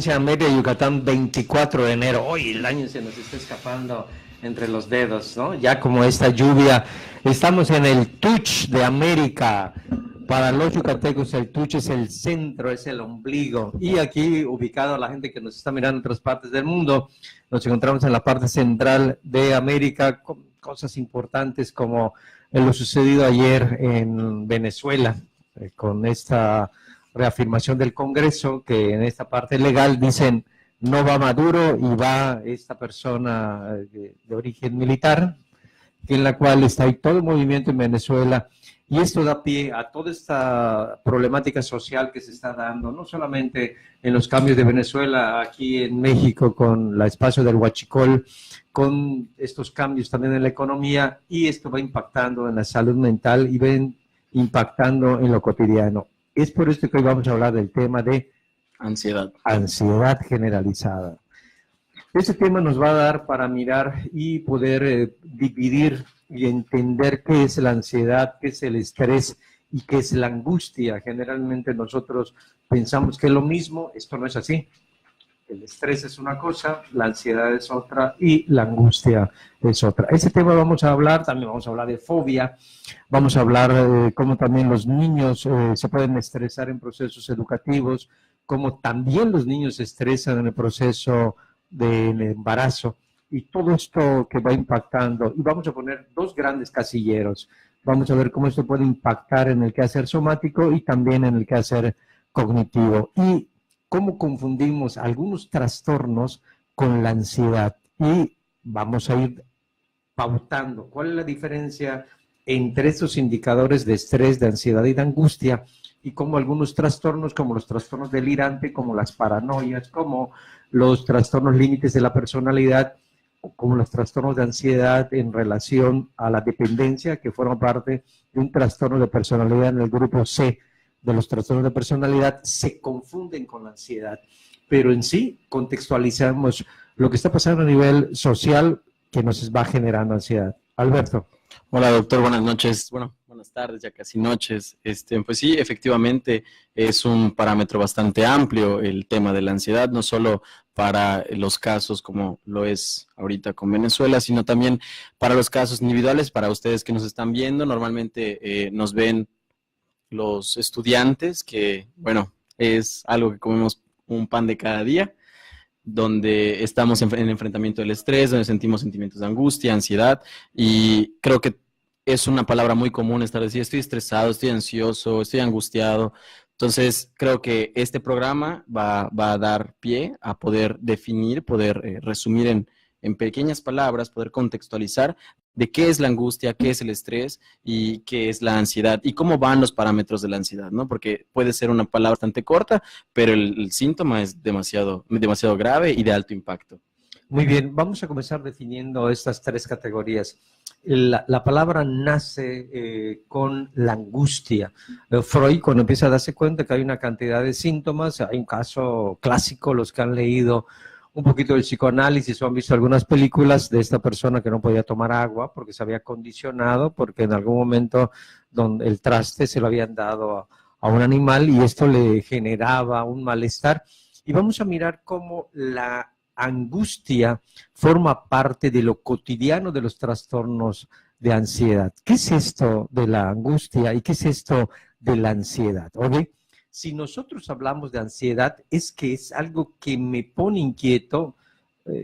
Mérida, Yucatán, 24 de enero. Hoy el año se nos está escapando entre los dedos, ¿no? Ya como esta lluvia. Estamos en el Tuch de América. Para los yucatecos el Tuch es el centro, es el ombligo. Y aquí, ubicado a la gente que nos está mirando en otras partes del mundo, nos encontramos en la parte central de América con cosas importantes como lo sucedido ayer en Venezuela, con esta reafirmación del Congreso, que en esta parte legal dicen no va Maduro y va esta persona de origen militar, en la cual está ahí todo el movimiento en Venezuela, y esto da pie a toda esta problemática social que se está dando, no solamente en los cambios de Venezuela, aquí en México con el espacio del Huachicol, con estos cambios también en la economía, y esto va impactando en la salud mental y ven impactando en lo cotidiano. Es por esto que hoy vamos a hablar del tema de ansiedad generalizada. Este tema nos va a dar para mirar y poder dividir y entender qué es la ansiedad, qué es el estrés y qué es la angustia. Generalmente nosotros pensamos que es lo mismo, esto no es así. El estrés es una cosa, la ansiedad es otra y la angustia es otra. Ese tema vamos a hablar, también vamos a hablar de fobia, vamos a hablar de cómo también los niños se pueden estresar en procesos educativos, cómo también los niños se estresan en el proceso del embarazo y todo esto que va impactando. Y vamos a poner dos grandes casilleros. Vamos a ver cómo esto puede impactar en el quehacer somático y también en el quehacer cognitivo. Y cómo confundimos algunos trastornos con la ansiedad. Y vamos a ir pautando cuál es la diferencia entre estos indicadores de estrés, de ansiedad y de angustia, y cómo algunos trastornos, como los trastornos delirantes, como las paranoias, como los trastornos límites de la personalidad, como los trastornos de ansiedad en relación a la dependencia, que forman parte de un trastorno de personalidad en el grupo C de los trastornos de personalidad, se confunden con la ansiedad. Pero en sí contextualizamos lo que está pasando a nivel social que nos va generando ansiedad. Alberto. Hola, doctor, buenas noches. Bueno, buenas tardes, ya casi noches. Pues sí, efectivamente es un parámetro bastante amplio el tema de la ansiedad, no solo para los casos como lo es ahorita con Venezuela, sino también para los casos individuales, para ustedes que nos están viendo. Normalmente nos ven los estudiantes, que bueno, es algo que comemos un pan de cada día, donde estamos en enfrentamiento del estrés, donde sentimos sentimientos de angustia, ansiedad, y creo que es una palabra muy común estar diciendo estoy estresado, estoy ansioso, estoy angustiado. Entonces, creo que este programa va a dar pie a poder definir, poder resumir en pequeñas palabras, poder contextualizar de qué es la angustia, qué es el estrés y qué es la ansiedad y cómo van los parámetros de la ansiedad, ¿no? Porque puede ser una palabra bastante corta, pero el síntoma es demasiado grave y de alto impacto. Muy bien, vamos a comenzar definiendo estas tres categorías. La palabra nace con la angustia. Freud, cuando empieza a darse cuenta que hay una cantidad de síntomas, hay un caso clásico, los que han leído un poquito del psicoanálisis o han visto algunas películas de esta persona que no podía tomar agua porque se había condicionado, porque en algún momento donde el traste se lo habían dado a un animal y esto le generaba un malestar. Y vamos a mirar cómo la angustia forma parte de lo cotidiano de los trastornos de ansiedad. ¿Qué es esto de la angustia y qué es esto de la ansiedad? ¿Okay? Si nosotros hablamos de ansiedad, es que es algo que me pone inquieto,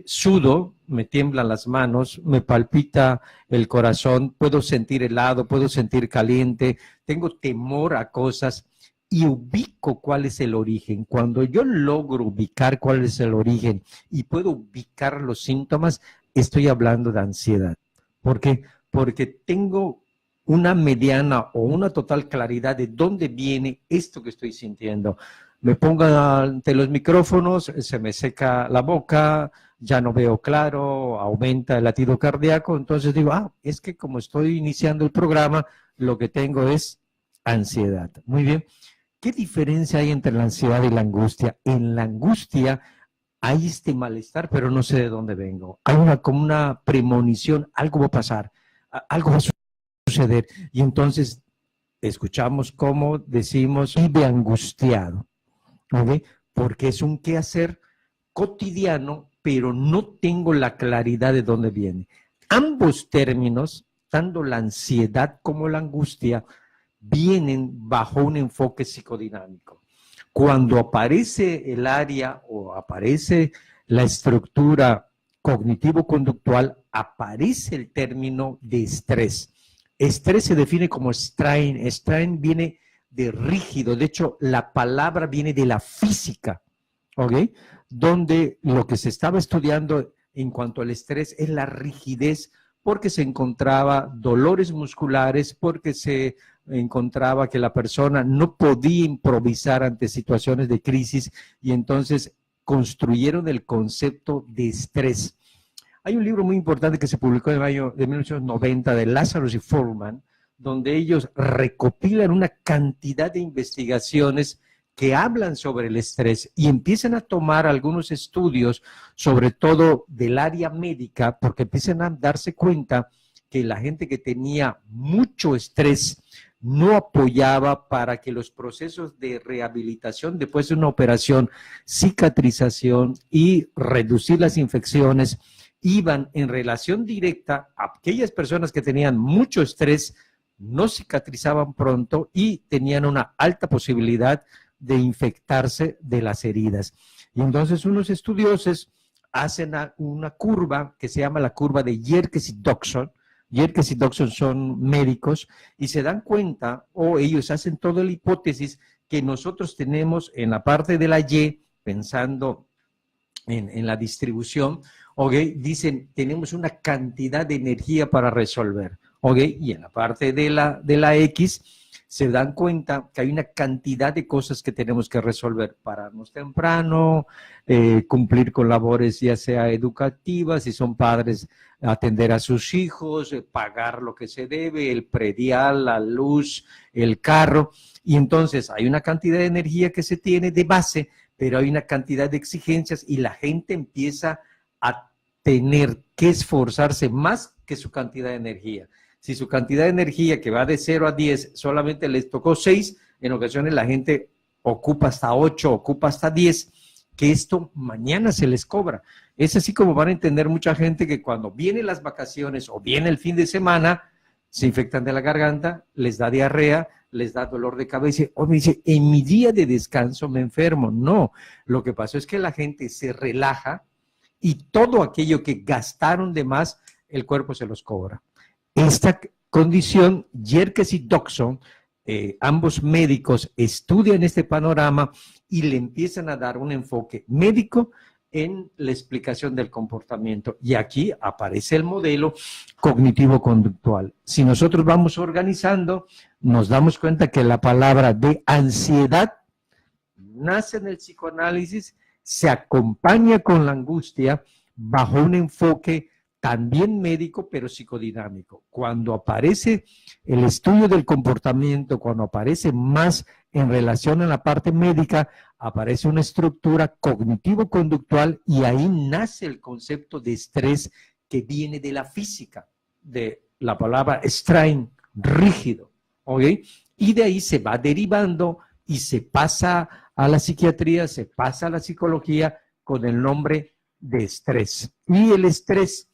sudo, me tiemblan las manos, me palpita el corazón, puedo sentir helado, puedo sentir caliente, tengo temor a cosas y ubico cuál es el origen. Cuando yo logro ubicar cuál es el origen y puedo ubicar los síntomas, estoy hablando de ansiedad. ¿Por qué? Porque tengo una mediana o una total claridad de dónde viene esto que estoy sintiendo. Me pongo ante los micrófonos, se me seca la boca, ya no veo claro, aumenta el latido cardíaco, entonces digo, es que como estoy iniciando el programa, lo que tengo es ansiedad. Muy bien. ¿Qué diferencia hay entre la ansiedad y la angustia? En la angustia hay este malestar, pero no sé de dónde vengo. Hay como una premonición, algo va a pasar, algo va a suceder. Y entonces escuchamos cómo decimos, vive angustiado, ¿okay? Porque es un quehacer cotidiano, pero no tengo la claridad de dónde viene. Ambos términos, tanto la ansiedad como la angustia, vienen bajo un enfoque psicodinámico. Cuando aparece el área o aparece la estructura cognitivo-conductual, aparece el término de estrés. Estrés se define como strain. Strain viene de rígido. De hecho, la palabra viene de la física, ¿ok? Donde lo que se estaba estudiando en cuanto al estrés es la rigidez, porque se encontraba dolores musculares, porque se encontraba que la persona no podía improvisar ante situaciones de crisis, y entonces construyeron el concepto de estrés. Hay un libro muy importante que se publicó en el año de 1990 de Lazarus y Fuhrman, donde ellos recopilan una cantidad de investigaciones que hablan sobre el estrés y empiezan a tomar algunos estudios, sobre todo del área médica, porque empiezan a darse cuenta que la gente que tenía mucho estrés no apoyaba para que los procesos de rehabilitación después de una operación, cicatrización y reducir las infecciones iban en relación directa a aquellas personas que tenían mucho estrés, no cicatrizaban pronto y tenían una alta posibilidad de infectarse de las heridas. Y entonces unos estudiosos hacen una curva que se llama la curva de Yerkes y Dodson. Yerkes y Dodson son médicos y se dan cuenta, o ellos hacen toda la hipótesis que nosotros tenemos en la parte de la Y, pensando en la distribución, ¿okay? Dicen, tenemos una cantidad de energía para resolver, ¿okay? Y en la parte de la X, se dan cuenta que hay una cantidad de cosas que tenemos que resolver: pararnos temprano, cumplir con labores ya sea educativas, si son padres, atender a sus hijos, pagar lo que se debe, el predial, la luz, el carro. Y entonces hay una cantidad de energía que se tiene de base, pero hay una cantidad de exigencias y la gente empieza a tener que esforzarse más que su cantidad de energía. Si su cantidad de energía, que va de 0 a 10, solamente les tocó 6, en ocasiones la gente ocupa hasta 8, ocupa hasta 10, que esto mañana se les cobra. Es así como van a entender mucha gente que cuando vienen las vacaciones o viene el fin de semana, se infectan de la garganta, les da diarrea, les da dolor de cabeza, o me dice, en mi día de descanso me enfermo. No, lo que pasó es que la gente se relaja y todo aquello que gastaron de más, el cuerpo se los cobra. Esta condición, Yerkes y Dodson, ambos médicos, estudian este panorama y le empiezan a dar un enfoque médico en la explicación del comportamiento. Y aquí aparece el modelo cognitivo-conductual. Si nosotros vamos organizando, nos damos cuenta que la palabra de ansiedad nace en el psicoanálisis, se acompaña con la angustia bajo un enfoque también médico, pero psicodinámico. Cuando aparece el estudio del comportamiento, cuando aparece más en relación a la parte médica, aparece una estructura cognitivo-conductual y ahí nace el concepto de estrés que viene de la física, de la palabra strain, rígido, ¿ok? Y de ahí se va derivando y se pasa a la psiquiatría, se pasa a la psicología con el nombre de estrés. Y el estrés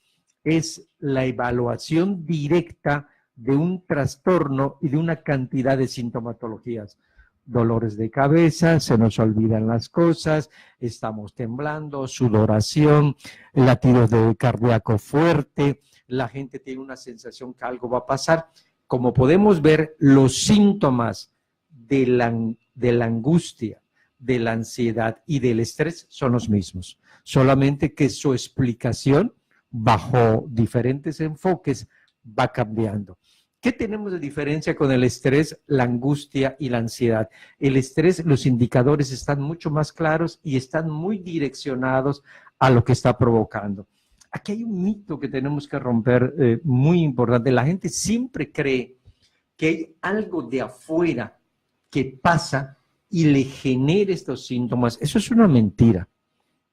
es la evaluación directa de un trastorno y de una cantidad de sintomatologías. Dolores de cabeza, se nos olvidan las cosas, estamos temblando, sudoración, latidos de cardíaco fuerte, la gente tiene una sensación que algo va a pasar. Como podemos ver, los síntomas de la angustia, de la ansiedad y del estrés son los mismos, solamente que su explicación bajo diferentes enfoques va cambiando. ¿Qué tenemos de diferencia con el estrés, la angustia y la ansiedad? El estrés, los indicadores están mucho más claros y están muy direccionados a lo que está provocando. Aquí hay un mito que tenemos que romper muy importante. La gente siempre cree que hay algo de afuera que pasa y le genera estos síntomas. Eso es una mentira.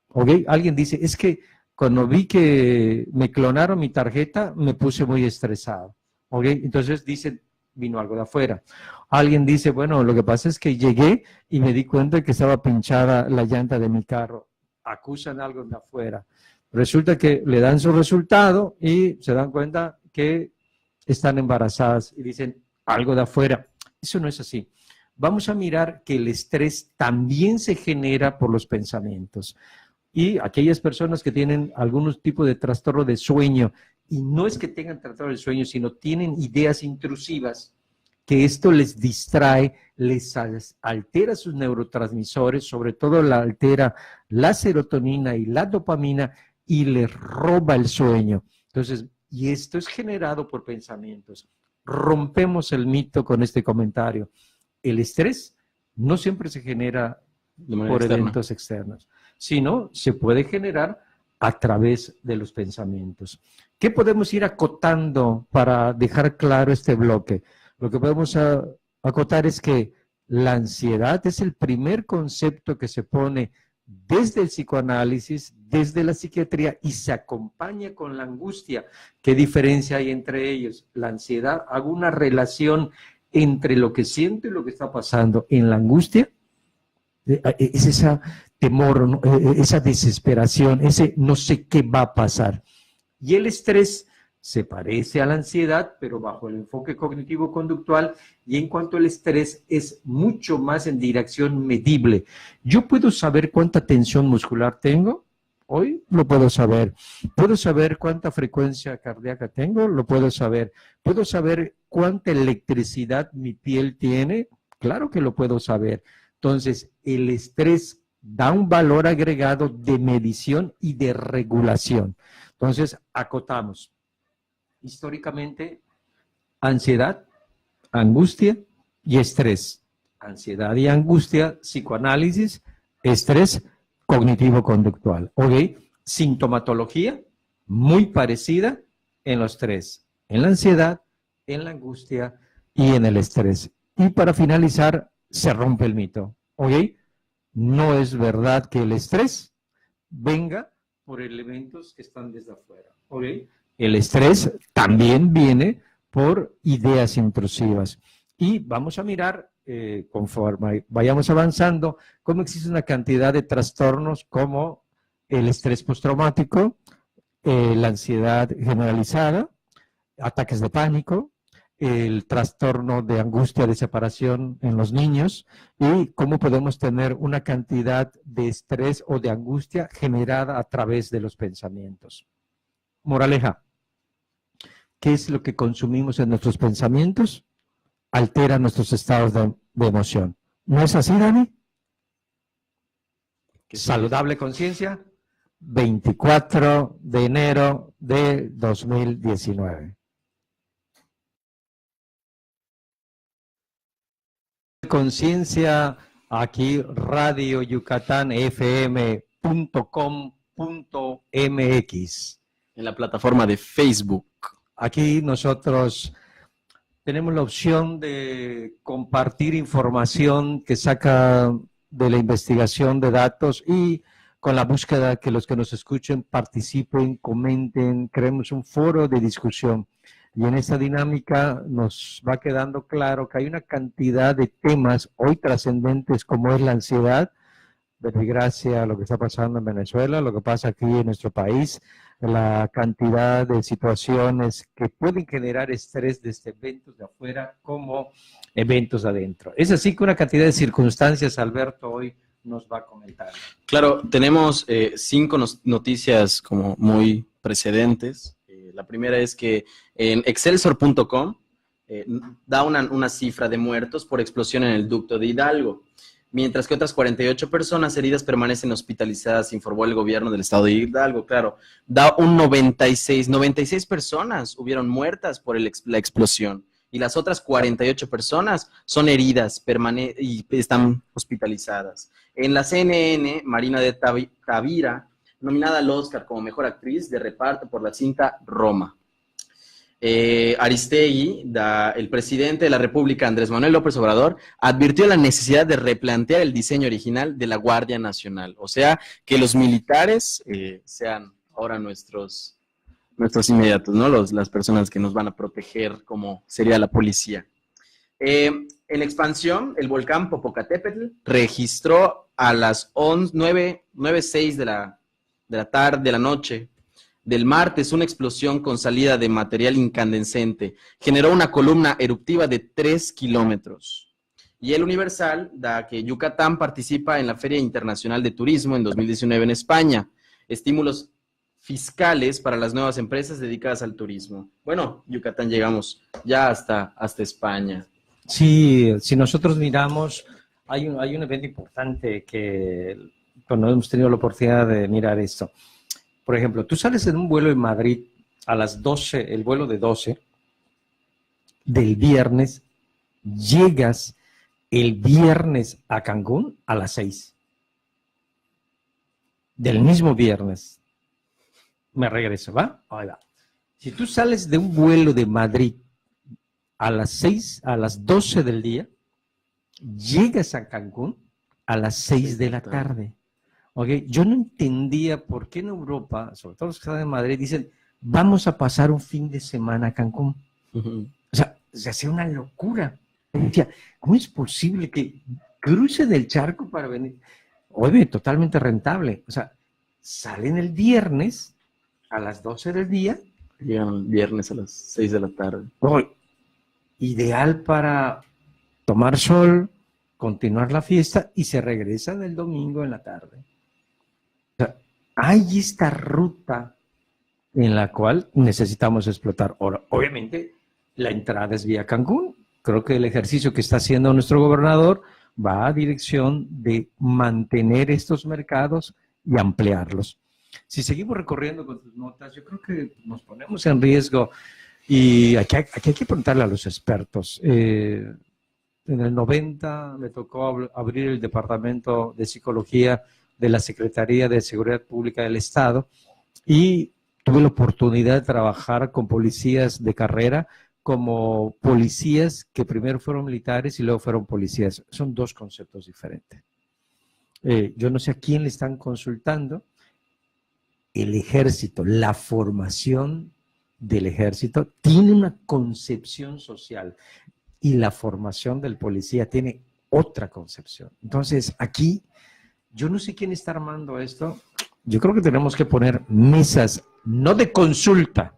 ¿Ok? Alguien dice, es que cuando vi que me clonaron mi tarjeta, me puse muy estresado. ¿Ok? Entonces dicen, vino algo de afuera. Alguien dice, bueno, lo que pasa es que llegué y me di cuenta que estaba pinchada la llanta de mi carro. acusan algo de afuera. Resulta que le dan su resultado y se dan cuenta que están embarazadas y dicen algo de afuera. Eso no es así. Vamos a mirar que el estrés también se genera por los pensamientos. Y aquellas personas que tienen algún tipo de trastorno de sueño, y no es que tengan trastorno de sueño, sino tienen ideas intrusivas, que esto les distrae, les altera sus neurotransmisores, sobre todo altera la serotonina y la dopamina, y les roba el sueño. Entonces, y esto es generado por pensamientos. Rompemos el mito con este comentario. El estrés no siempre se genera por eventos externos, sino se puede generar a través de los pensamientos. ¿Qué podemos ir acotando para dejar claro este bloque? Lo que podemos acotar es que la ansiedad es el primer concepto que se pone desde el psicoanálisis, desde la psiquiatría, y se acompaña con la angustia. ¿Qué diferencia hay entre ellos? La ansiedad, hago una relación entre lo que siento y lo que está pasando. En la angustia es ese temor, ¿no? Esa desesperación, ese no sé qué va a pasar. Y el estrés se parece a la ansiedad, pero bajo el enfoque cognitivo-conductual, y en cuanto al estrés es mucho más en dirección medible. Yo puedo saber cuánta tensión muscular tengo, hoy lo puedo saber. Puedo saber cuánta frecuencia cardíaca tengo, lo puedo saber. Puedo saber cuánta electricidad mi piel tiene, claro que lo puedo saber. Entonces, el estrés da un valor agregado de medición y de regulación. Entonces, acotamos. Históricamente, ansiedad, angustia y estrés. Ansiedad y angustia, psicoanálisis, estrés cognitivo-conductual. ¿Ok? Sintomatología muy parecida en los tres. En la ansiedad, en la angustia y en el estrés. Y para finalizar, se rompe el mito. ¿Ok? No es verdad que el estrés venga por elementos que están desde afuera. ¿Ok? El estrés también viene por ideas intrusivas. Y vamos a mirar, conforme vayamos avanzando, cómo existe una cantidad de trastornos como el estrés postraumático, la ansiedad generalizada, ataques de pánico, el trastorno de angustia de separación en los niños, y cómo podemos tener una cantidad de estrés o de angustia generada a través de los pensamientos. Moraleja. ¿Qué es lo que consumimos en nuestros pensamientos? Altera nuestros estados de emoción. ¿No es así, Dani? Saludable conciencia, 24 de enero de 2019. Conciencia, aquí Radio Yucatán FM.com.mx. En la plataforma de Facebook. Aquí nosotros tenemos la opción de compartir información que saca de la investigación de datos, y con la búsqueda que los que nos escuchen participen, comenten, creemos un foro de discusión. Y en esta dinámica nos va quedando claro que hay una cantidad de temas hoy trascendentes, como es la ansiedad, desgracia a lo que está pasando en Venezuela, lo que pasa aquí en nuestro país, la cantidad de situaciones que pueden generar estrés desde eventos de afuera como eventos de adentro. Es así que una cantidad de circunstancias, Alberto, hoy nos va a comentar. Claro, tenemos 5 noticias como muy precedentes. La primera es que en Excelsior.com da una cifra de muertos por explosión en el ducto de Hidalgo, mientras que otras 48 personas heridas permanecen hospitalizadas, informó el gobierno del estado de Hidalgo. Claro, da un 96 personas hubieron muertas por la explosión, y las otras 48 personas son heridas y están hospitalizadas. En la CNN, Marina de Tavira, nominada al Oscar como mejor actriz de reparto por la cinta Roma. Aristegui, el presidente de la República, Andrés Manuel López Obrador, advirtió la necesidad de replantear el diseño original de la Guardia Nacional. O sea, que los militares sean ahora nuestros inmediatos, ¿no? Las personas que nos van a proteger, como sería la policía. En expansión, el volcán Popocatépetl registró a las 9:06 de la tarde, de la noche del martes, una explosión con salida de material incandescente generó una columna eruptiva de 3 kilómetros. Y el Universal da que Yucatán participa en la Feria Internacional de Turismo en 2019 en España. Estímulos fiscales para las nuevas empresas dedicadas al turismo. Bueno, Yucatán llegamos ya hasta España. Sí, si nosotros miramos, hay un evento importante que cuando hemos tenido la oportunidad de mirar esto. Por ejemplo, tú sales en un vuelo en Madrid a las 12, el vuelo de 12 del viernes, llegas el viernes a Cancún a las 6. Del mismo viernes. Me regreso, ¿va? Ahí va. Si tú sales de un vuelo de Madrid a las 6, a las 12 del día, llegas a Cancún a las 6 de la tarde. Okay. Yo no entendía por qué en Europa, sobre todo los que están en Madrid, dicen, vamos a pasar un fin de semana a Cancún. O sea, se hacía una locura. Decía, ¿cómo es posible que crucen el charco para venir? Oye, totalmente rentable. O sea, salen el viernes a las 12 del día. Llegan el viernes a las 6 de la tarde. Ideal para tomar sol, continuar la fiesta y se regresan el domingo en la tarde. O sea, hay esta ruta en la cual necesitamos explotar. Ahora, obviamente, la entrada es vía Cancún. Creo que el ejercicio que está haciendo nuestro gobernador va a dirección de mantener estos mercados y ampliarlos. Si seguimos recorriendo con tus notas, yo creo que nos ponemos en riesgo y aquí hay que preguntarle a los expertos. En el 90 me tocó abrir el Departamento de Psicología de la Secretaría de Seguridad Pública del Estado y tuve la oportunidad de trabajar con policías de carrera como policías que primero fueron militares y luego fueron policías. Son dos conceptos diferentes. Yo no sé a quién le están consultando. El ejército, la formación del ejército tiene una concepción social y la formación del policía tiene otra concepción. Entonces, aquí, yo no sé quién está armando esto. Yo creo que tenemos que poner mesas, no de consulta,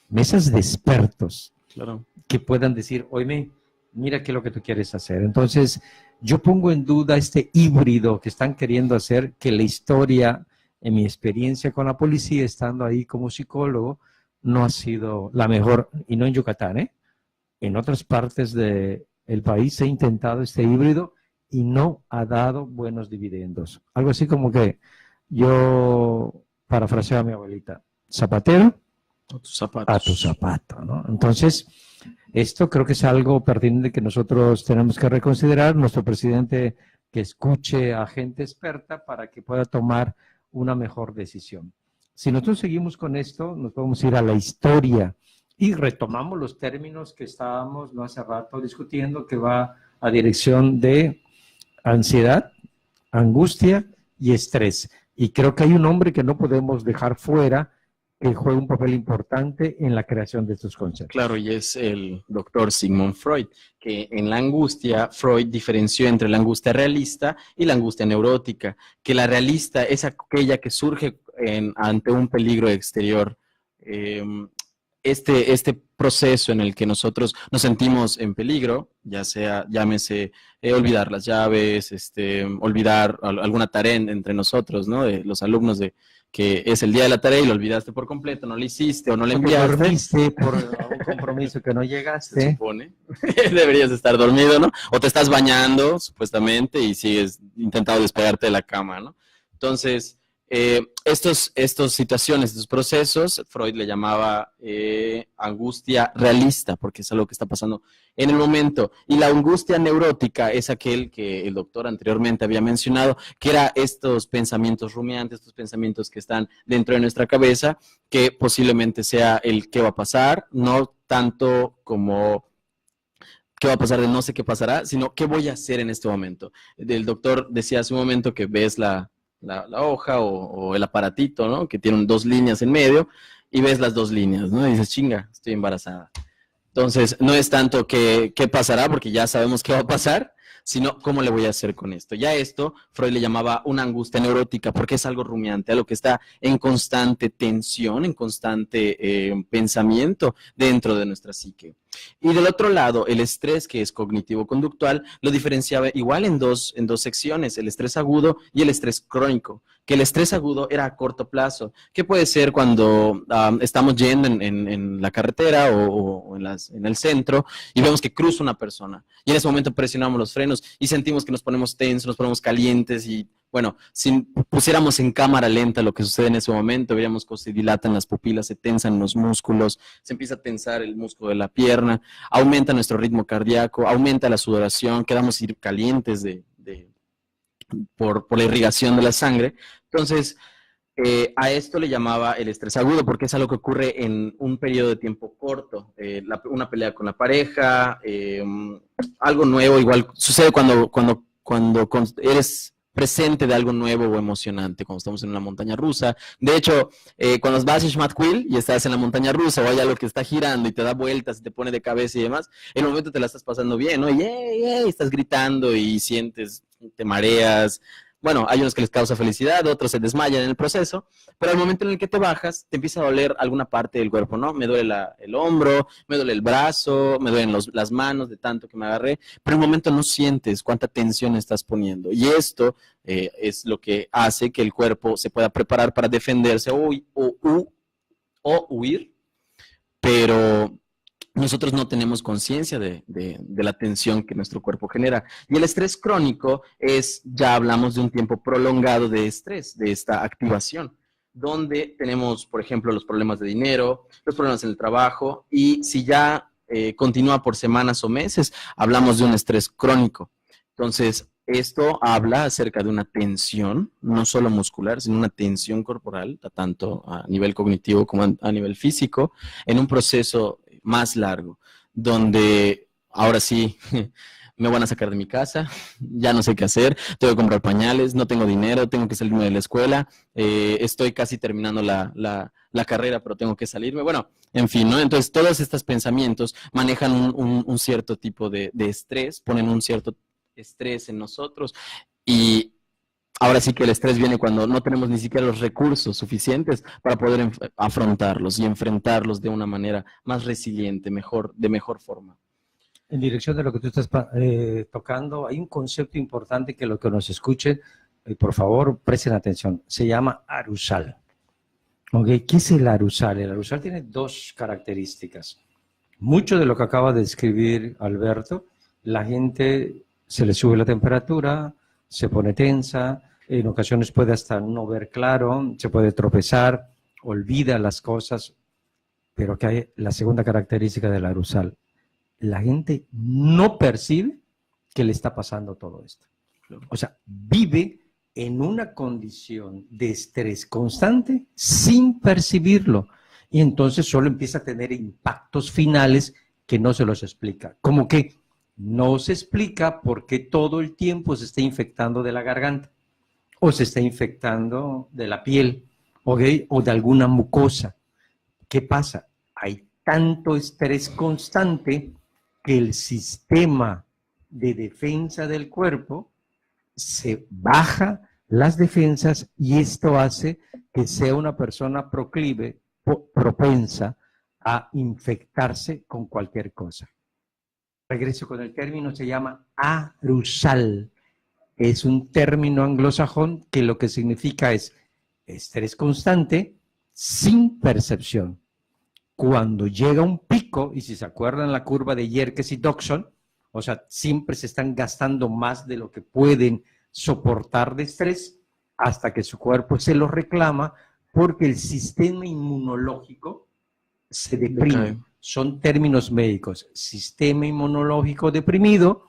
mesas de expertos. Claro. Que puedan decir, oye, mira qué es lo que tú quieres hacer. Entonces, yo pongo en duda este híbrido que están queriendo hacer, que la historia, en mi experiencia con la policía, estando ahí como psicólogo, no ha sido la mejor, y no en Yucatán, en otras partes del país se ha intentado este híbrido y no ha dado buenos dividendos. Algo así como que yo parafraseo a mi abuelita, zapatero, a tus zapatos. A tu zapato, ¿no? Entonces, esto creo que es algo pertinente que nosotros tenemos que reconsiderar. Nuestro presidente que escuche a gente experta para que pueda tomar una mejor decisión. Si nosotros seguimos con esto, nos podemos ir a la historia y retomamos los términos que estábamos no hace rato discutiendo, que va a dirección de ansiedad, angustia y estrés. Y creo que hay un hombre que no podemos dejar fuera, que juega un papel importante en la creación de estos conceptos. Claro, y es el doctor Sigmund Freud, que en la angustia, Freud diferenció entre la angustia realista y la angustia neurótica, que la realista es aquella que surge ante un peligro exterior. Este proceso en el que nosotros nos sentimos en peligro, ya sea, llámese, olvidar las llaves, olvidar alguna tarea entre nosotros, ¿no? De los alumnos que es el día de la tarea y lo olvidaste por completo, no lo hiciste o no lo enviaste. Dormiste por un compromiso que no llegaste. Se supone. Deberías estar dormido, ¿no? O te estás bañando, supuestamente, y sigues intentando despegarte de la cama, ¿no? Entonces, estas situaciones, estos procesos, Freud le llamaba angustia realista, porque es algo que está pasando en el momento. Y la angustia neurótica es aquel que el doctor anteriormente había mencionado, que era estos pensamientos rumiantes, estos pensamientos que están dentro de nuestra cabeza, que posiblemente sea el qué va a pasar, no tanto como qué va a pasar de no sé qué pasará, sino qué voy a hacer en este momento. El doctor decía hace un momento que ves la hoja o el aparatito, ¿no? Que tienen 2 líneas en medio y ves las 2 líneas, ¿no? Y dices, chinga, estoy embarazada. Entonces, no es tanto qué pasará, porque ya sabemos qué va a pasar, sino cómo le voy a hacer con esto. Ya esto, Freud le llamaba una angustia neurótica, porque es algo rumiante, algo que está en constante tensión, en constante pensamiento dentro de nuestra psique. Y del otro lado, el estrés, que es cognitivo-conductual, lo diferenciaba igual en dos secciones, el estrés agudo y el estrés crónico, que el estrés agudo era a corto plazo, que puede ser cuando estamos yendo en la carretera o en el centro y vemos que cruza una persona y en ese momento presionamos los frenos y sentimos que nos ponemos tensos, nos ponemos calientes y bueno, si pusiéramos en cámara lenta lo que sucede en ese momento, veríamos cómo se dilatan las pupilas, se tensan los músculos, se empieza a tensar el músculo de la pierna, aumenta nuestro ritmo cardíaco, aumenta la sudoración, quedamos calientes por la irrigación de la sangre. Entonces, a esto le llamaba el estrés agudo porque es algo que ocurre en un periodo de tiempo corto. Una pelea con la pareja, algo nuevo, igual sucede cuando eres presente de algo nuevo o emocionante, cuando estamos en una montaña rusa. De hecho, cuando vas a Schmatquil y estás en la montaña rusa o hay algo que está girando y te da vueltas y te pone de cabeza y demás, en el momento te la estás pasando bien, ¿no? Y estás gritando y sientes, te mareas. Bueno, hay unos que les causa felicidad, otros se desmayan en el proceso, pero al momento en el que te bajas, te empieza a doler alguna parte del cuerpo, ¿no? Me duele el hombro, me duele el brazo, me duelen las manos de tanto que me agarré, pero en el momento no sientes cuánta tensión estás poniendo. Y esto es lo que hace que el cuerpo se pueda preparar para defenderse o huir, pero nosotros no tenemos conciencia de la tensión que nuestro cuerpo genera. Y el estrés crónico ya hablamos de un tiempo prolongado de estrés, de esta activación, donde tenemos, por ejemplo, los problemas de dinero, los problemas en el trabajo, y si ya continúa por semanas o meses, hablamos de un estrés crónico. Entonces, esto habla acerca de una tensión, no solo muscular, sino una tensión corporal, tanto a nivel cognitivo como a nivel físico, en un proceso más largo, donde ahora sí me van a sacar de mi casa, ya no sé qué hacer, tengo que comprar pañales, no tengo dinero, tengo que salirme de la escuela, estoy casi terminando la carrera, pero tengo que salirme. Bueno, en fin, ¿no? Entonces, todos estos pensamientos manejan un cierto tipo de estrés, ponen un cierto estrés en nosotros y ahora sí que el estrés viene cuando no tenemos ni siquiera los recursos suficientes para poder afrontarlos y enfrentarlos de una manera más resiliente, de mejor forma. En dirección de lo que tú estás tocando, hay un concepto importante que los que nos escuchen, por favor, presten atención. Se llama arousal. ¿Okay? ¿Qué es el arousal? El arousal tiene dos características. Mucho de lo que acaba de describir Alberto, la gente se le sube la temperatura, se pone tensa, en ocasiones puede hasta no ver claro, se puede tropezar, olvida las cosas, pero que hay la segunda característica del arousal. La gente no percibe que le está pasando todo esto. O sea, vive en una condición de estrés constante sin percibirlo. Y entonces solo empieza a tener impactos finales que no se los explica. Como que no se explica por qué todo el tiempo se está infectando de la garganta o se está infectando de la piel, ¿okay? O de alguna mucosa. ¿Qué pasa? Hay tanto estrés constante que el sistema de defensa del cuerpo se baja las defensas y esto hace que sea una persona propensa a infectarse con cualquier cosa. Regreso con el término, se llama arousal. Es un término anglosajón que lo que significa es estrés constante sin percepción. Cuando llega un pico, y si se acuerdan la curva de Yerkes y Dodson, o sea, siempre se están gastando más de lo que pueden soportar de estrés hasta que su cuerpo se lo reclama porque el sistema inmunológico se deprime. Okay. Son términos médicos. Sistema inmunológico deprimido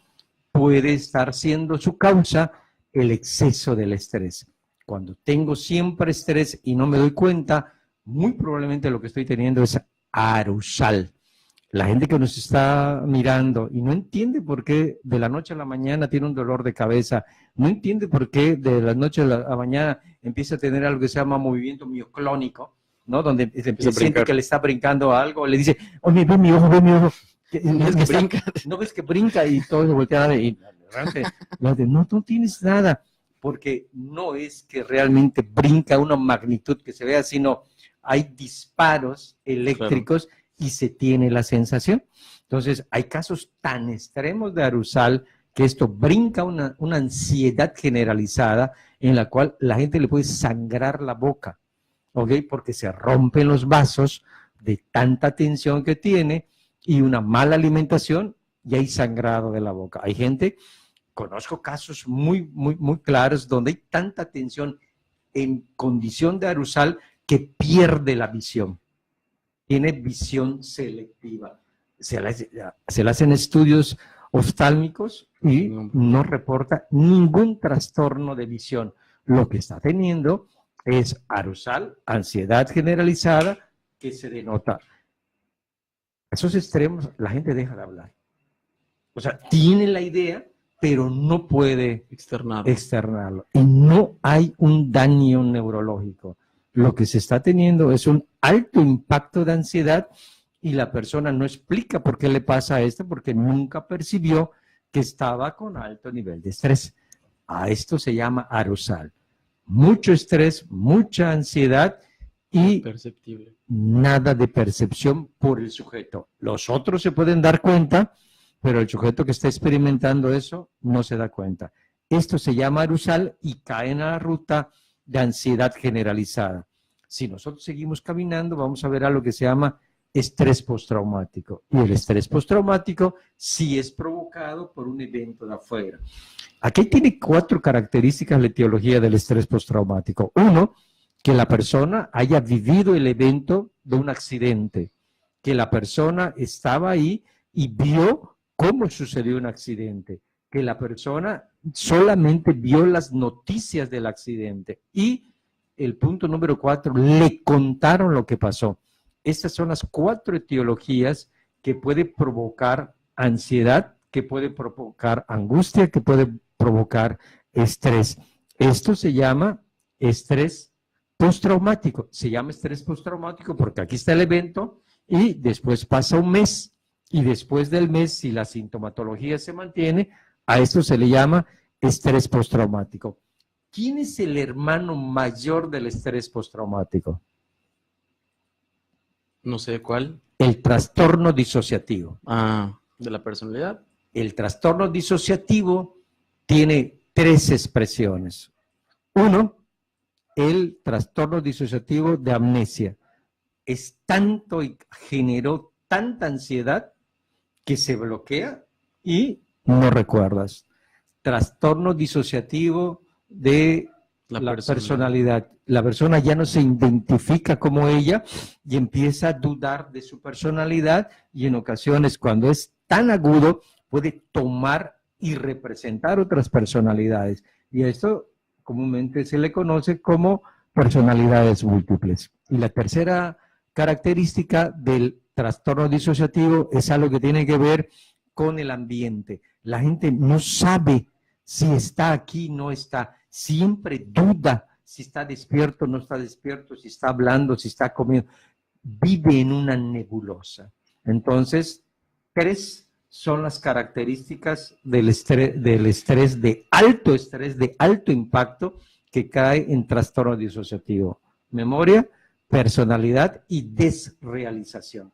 puede estar siendo su causa el exceso del estrés. Cuando tengo siempre estrés y no me doy cuenta, muy probablemente lo que estoy teniendo es arousal. La gente que nos está mirando y no entiende por qué de la noche a la mañana tiene un dolor de cabeza, no entiende por qué de la noche a la mañana empieza a tener algo que se llama movimiento mioclónico, ¿no? Donde se siente que le está brincando a algo, le dice, oye, ve mi ojo, ve mi ojo. ¿No ves que brinca y todo se voltea a ver? Y No, no tienes nada, porque no es que realmente brinca una magnitud que se vea, sino hay disparos eléctricos, claro, y se tiene la sensación. Entonces, hay casos tan extremos de aerosol que esto brinca una ansiedad generalizada en la cual la gente le puede sangrar la boca, ¿ok? Porque se rompen los vasos de tanta tensión que tiene y una mala alimentación y hay sangrado de la boca. Hay gente, conozco casos muy claros donde hay tanta tensión en condición de aerosol que pierde la visión. Tiene visión selectiva. Se le hacen estudios oftálmicos y no reporta ningún trastorno de visión. Lo que está teniendo es aerosol, ansiedad generalizada, que se denota. A esos extremos la gente deja de hablar. O sea, tiene la idea, pero no puede externarlo. Y no hay un daño neurológico. Lo que se está teniendo es un alto impacto de ansiedad y la persona no explica por qué le pasa esto, porque nunca percibió que estaba con alto nivel de estrés. A esto se llama aerosol. Mucho estrés, mucha ansiedad y nada de percepción por el sujeto. Los otros se pueden dar cuenta, pero el sujeto que está experimentando eso no se da cuenta. Esto se llama aerosol y cae en la ruta de ansiedad generalizada. Si nosotros seguimos caminando, vamos a ver algo que se llama estrés postraumático. Y el estrés postraumático sí es provocado por un evento de afuera. Aquí tiene 4 características la etiología del estrés postraumático. 1, que la persona haya vivido el evento de un accidente, que la persona estaba ahí y vio cómo sucedió un accidente, que la persona solamente vio las noticias del accidente y el punto número 4, le contaron lo que pasó. Estas son las 4 etiologías que puede provocar ansiedad, que puede provocar angustia, que puede provocar estrés. Esto se llama estrés postraumático. Se llama estrés postraumático porque aquí está el evento y después pasa un mes y después del mes, si la sintomatología se mantiene, a esto se le llama estrés postraumático. ¿Quién es el hermano mayor del estrés postraumático? No sé cuál. El trastorno disociativo. ¿De la personalidad? El trastorno disociativo tiene 3 expresiones. 1, el trastorno disociativo de amnesia. Es tanto y generó tanta ansiedad que se bloquea y no recuerdas. Trastorno disociativo de la personalidad. La persona ya no se identifica como ella y empieza a dudar de su personalidad y en ocasiones cuando es tan agudo puede tomar y representar otras personalidades. Y esto comúnmente se le conoce como personalidades múltiples. Y la tercera característica del trastorno disociativo es algo que tiene que ver con el ambiente. La gente no sabe si está aquí, no está. Siempre duda si está despierto, no está despierto, si está hablando, si está comiendo. Vive en una nebulosa. Entonces, 3 son las características del estrés de alto impacto que cae en trastorno disociativo. Memoria, personalidad y desrealización.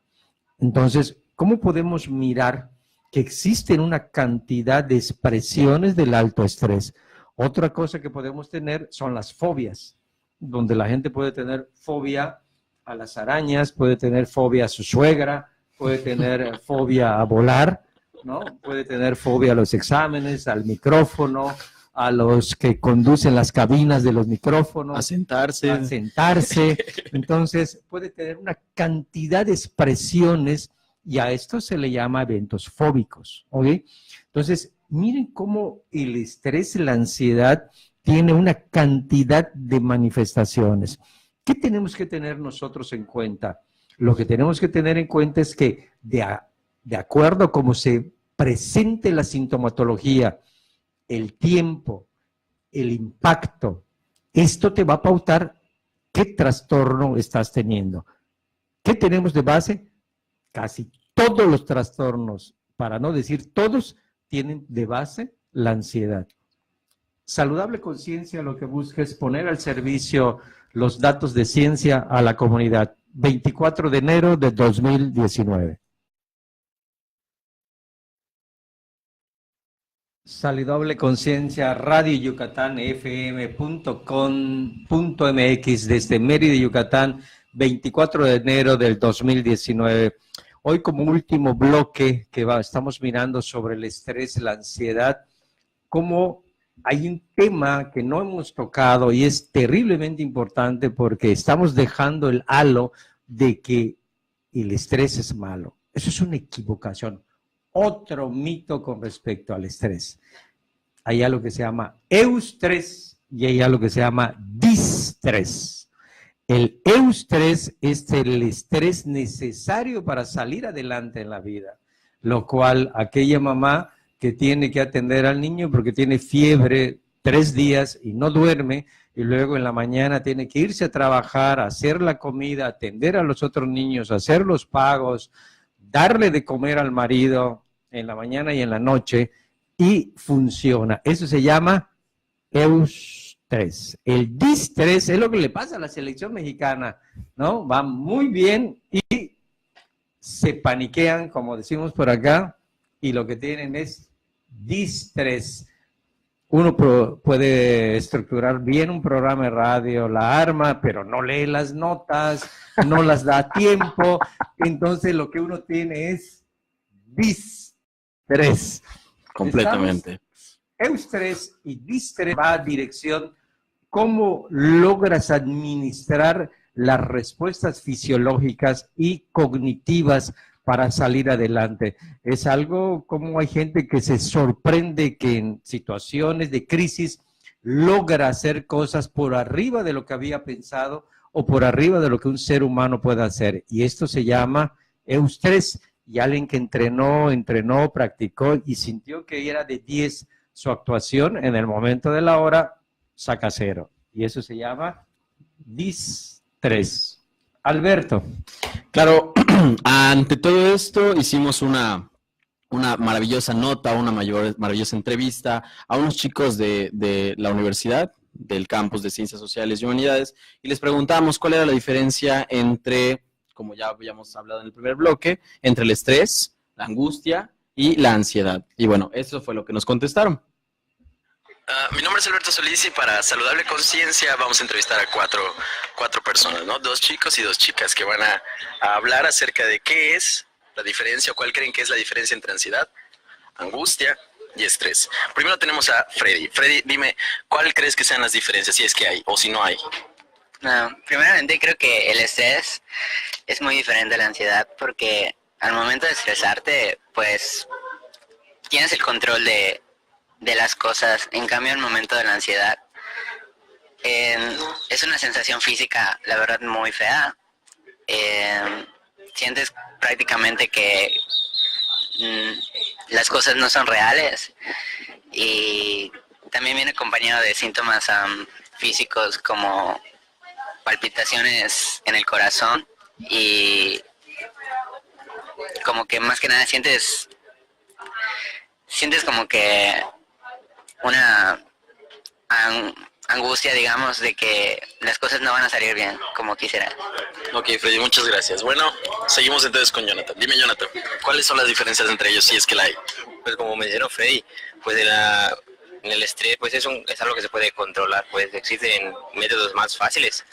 Entonces, ¿cómo podemos mirar que existen una cantidad de expresiones del alto estrés? Otra cosa que podemos tener son las fobias, donde la gente puede tener fobia a las arañas, puede tener fobia a su suegra, puede tener fobia a volar, ¿no? Puede tener fobia a los exámenes, al micrófono, a los que conducen las cabinas de los micrófonos. A sentarse. Entonces, puede tener una cantidad de expresiones y a esto se le llama eventos fóbicos, ¿ok? Entonces, miren cómo el estrés y la ansiedad tiene una cantidad de manifestaciones. ¿Qué tenemos que tener nosotros en cuenta? Lo que tenemos que tener en cuenta es que de acuerdo a cómo se presente la sintomatología, el tiempo, el impacto, esto te va a pautar qué trastorno estás teniendo. ¿Qué tenemos de base? Casi todos los trastornos, para no decir todos, tienen de base la ansiedad. Saludable Conciencia lo que busca es poner al servicio los datos de ciencia a la comunidad. 24 de enero de 2019. Saludable Conciencia, Radio Yucatán, fm.com.mx, desde Mérida, Yucatán, 24 de enero del 2019. Hoy como último bloque estamos mirando sobre el estrés, la ansiedad, cómo hay un tema que no hemos tocado y es terriblemente importante porque estamos dejando el halo de que el estrés es malo. Eso es una equivocación. Otro mito con respecto al estrés. Hay algo que se llama eustrés y hay algo que se llama distrés. El eustrés es el estrés necesario para salir adelante en la vida, lo cual aquella mamá que tiene que atender al niño porque tiene fiebre 3 días y no duerme, y luego en la mañana tiene que irse a trabajar, hacer la comida, atender a los otros niños, hacer los pagos, darle de comer al marido en la mañana y en la noche, y funciona. Eso se llama eustrés. El distrés es lo que le pasa a la selección mexicana, ¿no? Va muy bien y se paniquean, como decimos por acá, y lo que tienen es distrés. Uno puede estructurar bien un programa de radio, la arma, pero no lee las notas, no las da a tiempo, entonces lo que uno tiene es distrés. Completamente. Eustrés y distrés va a dirección cómo logras administrar las respuestas fisiológicas y cognitivas para salir adelante. Es algo como hay gente que se sorprende que en situaciones de crisis logra hacer cosas por arriba de lo que había pensado o por arriba de lo que un ser humano puede hacer. Y esto se llama eustrés. Y alguien que entrenó, practicó y sintió que era de 10 su actuación, en el momento de la hora, saca 0. Y eso se llama distrés. Alberto. Claro, ante todo esto hicimos una maravillosa nota, una maravillosa entrevista a unos chicos de la universidad, del campus de Ciencias Sociales y Humanidades, y les preguntamos cuál era la diferencia entre, como ya habíamos hablado en el primer bloque, entre el estrés, la angustia y la ansiedad. Y bueno, eso fue lo que nos contestaron. Mi nombre es Alberto Solís y para Saludable Conciencia vamos a entrevistar a cuatro personas, ¿no? 2 chicos y 2 chicas que van a hablar acerca de qué es la diferencia o cuál creen que es la diferencia entre ansiedad, angustia y estrés. Primero tenemos a Freddy. Freddy, dime, ¿cuál crees que sean las diferencias, si es que hay o si no hay? Primeramente creo que el estrés es muy diferente a la ansiedad porque al momento de estresarte, pues tienes el control de las cosas. En cambio, al momento de la ansiedad es una sensación física, la verdad, muy fea. Sientes prácticamente que las cosas no son reales y también viene acompañado de síntomas físicos como palpitaciones en el corazón y como que más que nada sientes como que una angustia, digamos, de que las cosas no van a salir bien como quisiera. Ok, Freddy, muchas gracias. Bueno, seguimos entonces con Jonathan. Dime, Jonathan, ¿cuáles son las diferencias entre ellos, si es que la hay? Pues como me dijeron Freddy, pues en el estrés pues es algo que se puede controlar, pues existen métodos más fáciles,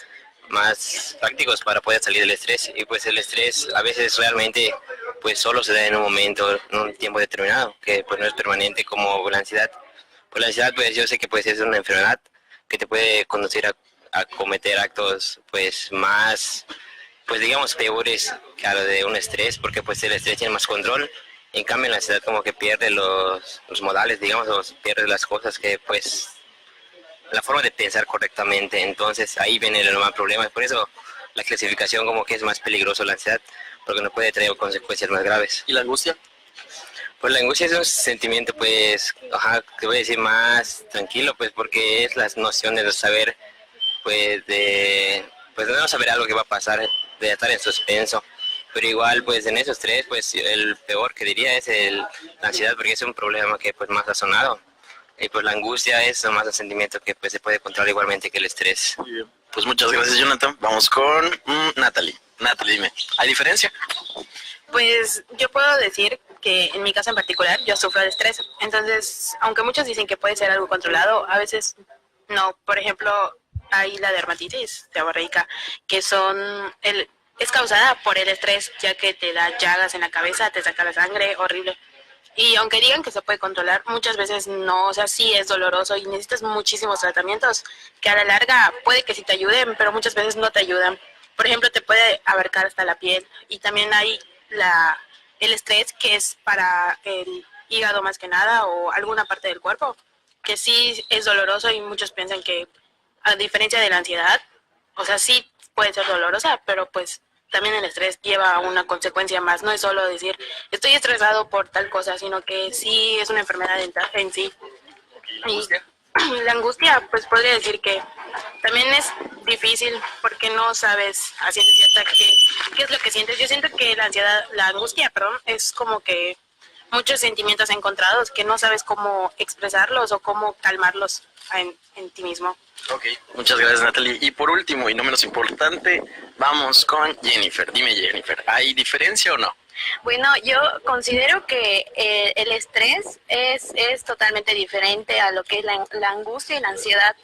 más prácticos para poder salir del estrés, y pues el estrés a veces realmente pues solo se da en un momento, en un tiempo determinado, que pues no es permanente como la ansiedad. Pues la ansiedad, pues yo sé que pues es una enfermedad que te puede conducir a cometer actos pues más, pues digamos peores que a lo de un estrés, porque pues el estrés tiene más control. En cambio la ansiedad como que pierde los modales, digamos, o pierde las cosas que pues, la forma de pensar correctamente. Entonces ahí viene el normal problema. Por eso la clasificación como que es más peligroso la ansiedad, porque no puede traer consecuencias más graves. ¿Y la angustia? Pues la angustia es un sentimiento, pues, te voy a decir más tranquilo, pues, porque es las nociones de saber, pues, pues no saber algo que va a pasar, de estar en suspenso. Pero igual, pues, en esos 3, pues, el peor que diría es la ansiedad, porque es un problema que, pues, más ha sonado. Y pues la angustia es nomás un sentimiento que pues se puede controlar igualmente que el estrés. Muy bien. Pues muchas gracias, Jonathan. Vamos con Natalie. Natalie, dime, ¿hay diferencia? Pues yo puedo decir que en mi caso en particular yo sufro de estrés, entonces aunque muchos dicen que puede ser algo controlado, a veces no. Por ejemplo, hay la dermatitis seborreica, que es causada por el estrés, ya que te da llagas en la cabeza, te saca la sangre, horrible. Y aunque digan que se puede controlar, muchas veces no, o sea, sí es doloroso y necesitas muchísimos tratamientos que a la larga puede que sí te ayuden, pero muchas veces no te ayudan. Por ejemplo, te puede abarcar hasta la piel, y también hay el estrés, que es para el hígado más que nada, o alguna parte del cuerpo, que sí es doloroso, y muchos piensan que, a diferencia de la ansiedad, o sea, sí puede ser dolorosa, pero pues también el estrés lleva a una consecuencia más. No es solo decir, estoy estresado por tal cosa, sino que sí es una enfermedad en sí. Y la angustia, pues podría decir que también es difícil porque no sabes a ciencia cierta qué es lo que sientes. Yo siento que la angustia, perdón, es como que muchos sentimientos encontrados que no sabes cómo expresarlos o cómo calmarlos en ti mismo. Ok, muchas gracias, Natalie. Y por último, y no menos importante, vamos con Jennifer. Dime, Jennifer, ¿hay diferencia o no? Bueno, yo considero que el estrés es totalmente diferente a lo que es la angustia y la ansiedad.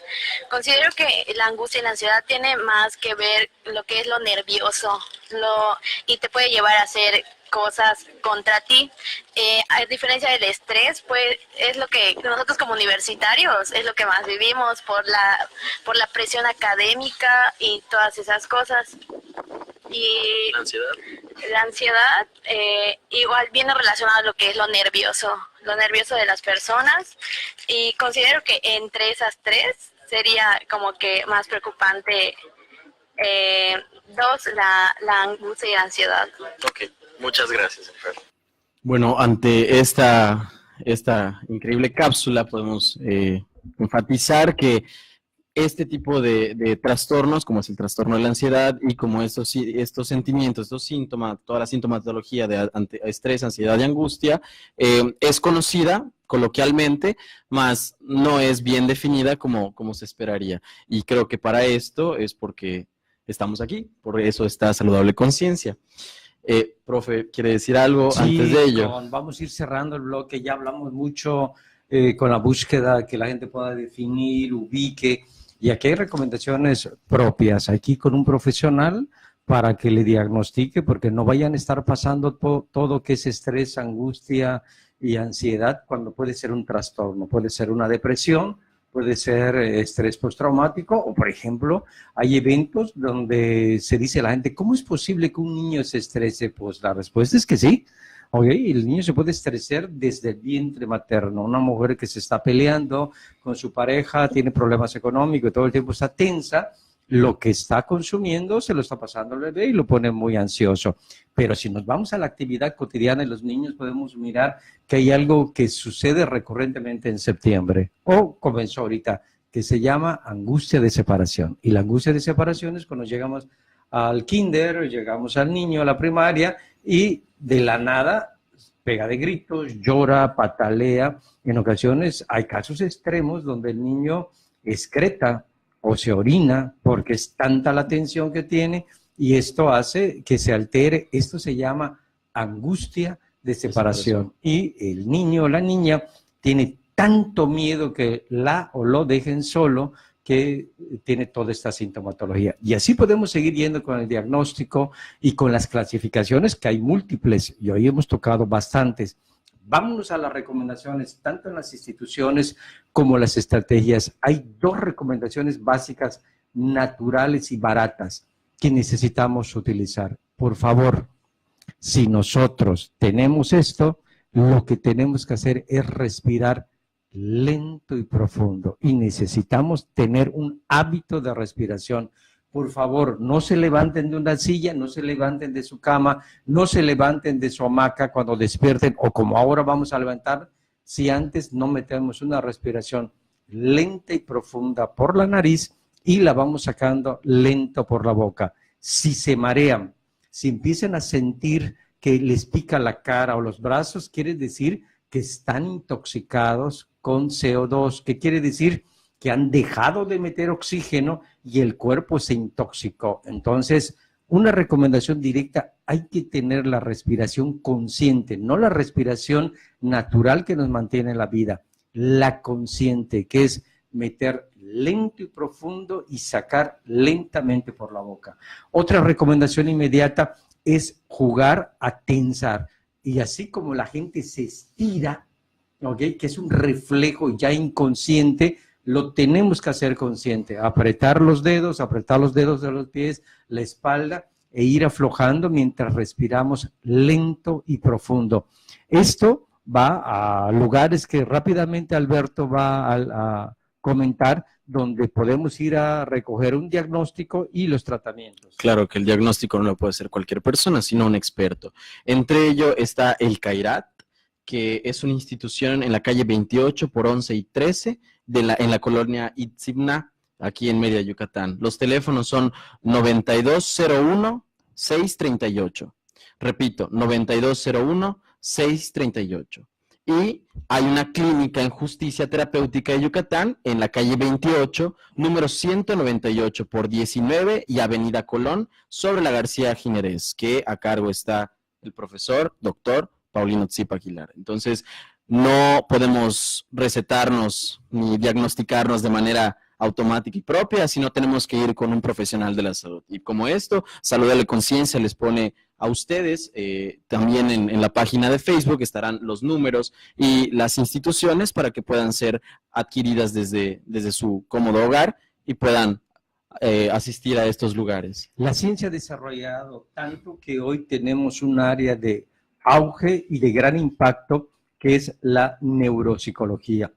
Considero que la angustia y la ansiedad tiene más que ver lo que es lo nervioso, y te puede llevar a hacer cosas contra ti. A diferencia del estrés, pues es lo que nosotros como universitarios es lo que más vivimos por la presión académica y todas esas cosas. Y ¿La ansiedad? la ansiedad igual viene relacionado a lo que es lo nervioso de las personas, y considero que entre esas tres sería como que más preocupante la angustia y la ansiedad. Ok, muchas gracias, Fer. Bueno, ante esta increíble cápsula podemos enfatizar que este tipo de trastornos, como es el trastorno de la ansiedad y como estos sentimientos, estos síntomas, toda la sintomatología de estrés, ansiedad y angustia, es conocida coloquialmente, mas no es bien definida como se esperaría. Y creo que para esto es porque estamos aquí, por eso está Saludable Conciencia. Profe, ¿quiere decir algo antes de ello? Vamos a ir cerrando el bloque, ya hablamos mucho con la búsqueda, que la gente pueda definir, ubique. Y aquí hay recomendaciones propias, aquí con un profesional para que le diagnostique, porque no vayan a estar pasando todo que es estrés, angustia y ansiedad, cuando puede ser un trastorno, puede ser una depresión, puede ser estrés postraumático, o por ejemplo, hay eventos donde se dice a la gente, ¿cómo es posible que un niño se estrese? Pues la respuesta es que sí. Okay, el niño se puede estresar desde el vientre materno. Una mujer que se está peleando con su pareja, tiene problemas económicos, todo el tiempo está tensa, lo que está consumiendo se lo está pasando al bebé y lo pone muy ansioso. Pero si nos vamos a la actividad cotidiana de los niños, podemos mirar que hay algo que sucede recurrentemente en septiembre, o comenzó ahorita, que se llama angustia de separación. Y la angustia de separación es cuando llegamos al kinder, llegamos al niño, a la primaria, y de la nada pega de gritos, llora, patalea. En ocasiones hay casos extremos donde el niño excreta o se orina porque es tanta la tensión que tiene, y esto hace que se altere. Esto se llama angustia de separación. Y el niño o la niña tiene tanto miedo que la o lo dejen solo, que tiene toda esta sintomatología. Y así podemos seguir yendo con el diagnóstico y con las clasificaciones, que hay múltiples, y hoy hemos tocado bastantes. Vámonos a las recomendaciones, tanto en las instituciones como las estrategias. Hay dos recomendaciones básicas, naturales y baratas, que necesitamos utilizar. Por favor, si nosotros tenemos esto, lo que tenemos que hacer es respirar lento y profundo, y necesitamos tener un hábito de respiración. Por favor, no se levanten de una silla, no se levanten de su cama, no se levanten de su hamaca cuando despierten, o como ahora vamos a levantar, si antes no metemos una respiración lenta y profunda por la nariz y la vamos sacando lento por la boca. Si se marean, si empiezan a sentir que les pica la cara o los brazos, quiere decir que están intoxicados con CO2, que quiere decir que han dejado de meter oxígeno y el cuerpo se intoxicó. Entonces, una recomendación directa, hay que tener la respiración consciente, no la respiración natural que nos mantiene en la vida, la consciente, que es meter lento y profundo y sacar lentamente por la boca. Otra recomendación inmediata es jugar a tensar. Y así como la gente se estira, ¿okay?, que es un reflejo ya inconsciente, lo tenemos que hacer consciente. Apretar los dedos de los pies, la espalda, e ir aflojando mientras respiramos lento y profundo. Esto va a lugares que rápidamente Alberto va a comentar, donde podemos ir a recoger un diagnóstico y los tratamientos. Claro que el diagnóstico no lo puede hacer cualquier persona, sino un experto. Entre ello está el CAIRAT, que es una institución en la calle 28 por 11 y 13, en la colonia Itzimna, aquí en Mérida, Yucatán. Los teléfonos son 9201-638. Repito, 9201-638. Y hay una clínica en Justicia Terapéutica de Yucatán, en la calle 28, número 198 por 19 y Avenida Colón, sobre la García Ginerés, que a cargo está el profesor, doctor Paulino Tsipa Aguilar. Entonces, no podemos recetarnos ni diagnosticarnos de manera automática y propia, sino tenemos que ir con un profesional de la salud. Y como esto, Saludable Conciencia les pone a ustedes, también en la página de Facebook estarán los números y las instituciones para que puedan ser adquiridas desde su cómodo hogar y puedan asistir a estos lugares. La ciencia ha desarrollado tanto que hoy tenemos un área de auge y de gran impacto, que es la neuropsicología.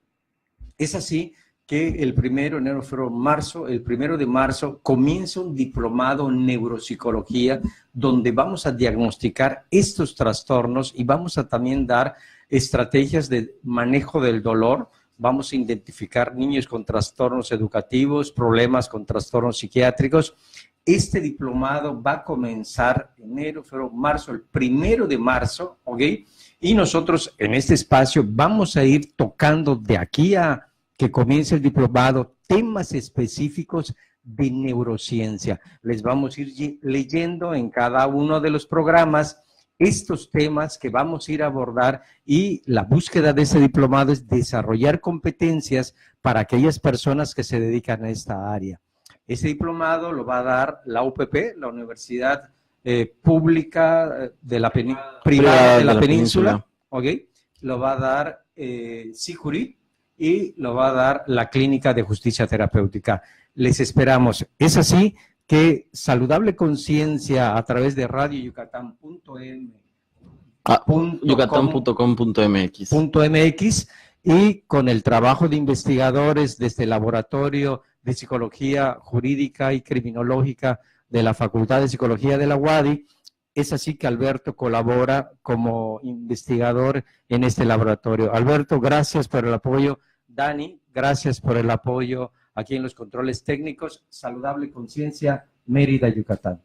Es así que el 1 de marzo comienza un diplomado en neuropsicología, donde vamos a diagnosticar estos trastornos y vamos a también dar estrategias de manejo del dolor. Vamos a identificar niños con trastornos educativos, problemas con trastornos psiquiátricos. Este diplomado va a comenzar enero, febrero, marzo, el 1 de marzo, ¿ok? Y nosotros en este espacio vamos a ir tocando de aquí a que comience el diplomado temas específicos de neurociencia. Les vamos a ir leyendo en cada uno de los programas estos temas que vamos a ir a abordar, y la búsqueda de ese diplomado es desarrollar competencias para aquellas personas que se dedican a esta área. Ese diplomado lo va a dar la UPP, la Universidad Pública de la Privada de la Península, ¿ok? Lo va a dar Sijuri, y lo va a dar la Clínica de Justicia Terapéutica. Les esperamos. Es así que Saludable Conciencia, a través de yucatán.com.mx y con el trabajo de investigadores desde el Laboratorio de Psicología Jurídica y Criminológica de la Facultad de Psicología de la UADY, es así que Alberto colabora como investigador en este laboratorio. Alberto, gracias por el apoyo. Dani, gracias por el apoyo aquí en los controles técnicos. Saludable Conciencia, Mérida, Yucatán.